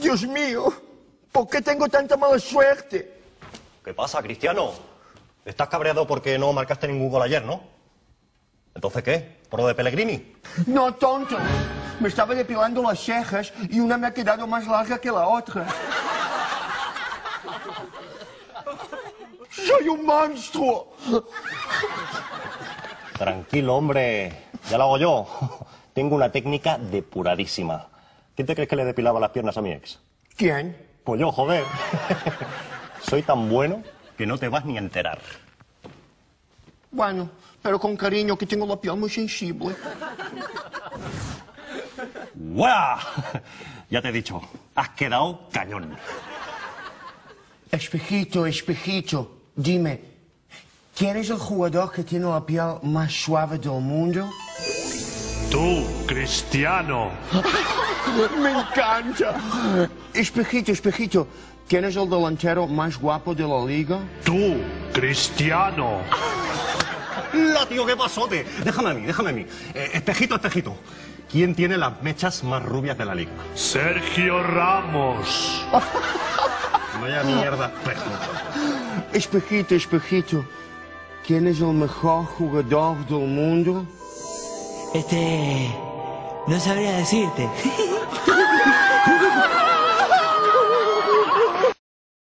Dios mío, ¿por qué tengo tanta mala suerte? ¿Qué pasa, Cristiano? Estás cabreado porque no marcaste ningún gol ayer, ¿no? ¿Entonces qué? ¿Por lo de Pellegrini? No, tonto. Me estaba depilando las cejas y una me ha quedado más larga que la otra. ¡Soy un monstruo! Tranquilo, hombre. Ya lo hago yo. Tengo una técnica depuradísima. ¿Quién te crees que le depilaba las piernas a mi ex? ¿Quién? Pues yo, joder. Soy tan bueno que no te vas ni a enterar. Bueno, pero con cariño, que tengo la piel muy sensible. ¡Guau! Ya te he dicho, has quedado cañón. Espejito, espejito, dime, ¿quién es el jugador que tiene la piel más suave del mundo? Tú, Cristiano. Me encanta. Espejito, espejito, ¿quién es el delantero más guapo de la liga? Tú, Cristiano. ¡La, tío, qué pasote! Déjame a mí, déjame a mí. Espejito, espejito. ¿Quién tiene las mechas más rubias de la liga? Sergio Ramos. Vaya mierda, espejo. Espejito, espejito, ¿quién es el mejor jugador del mundo? No sabría decirte.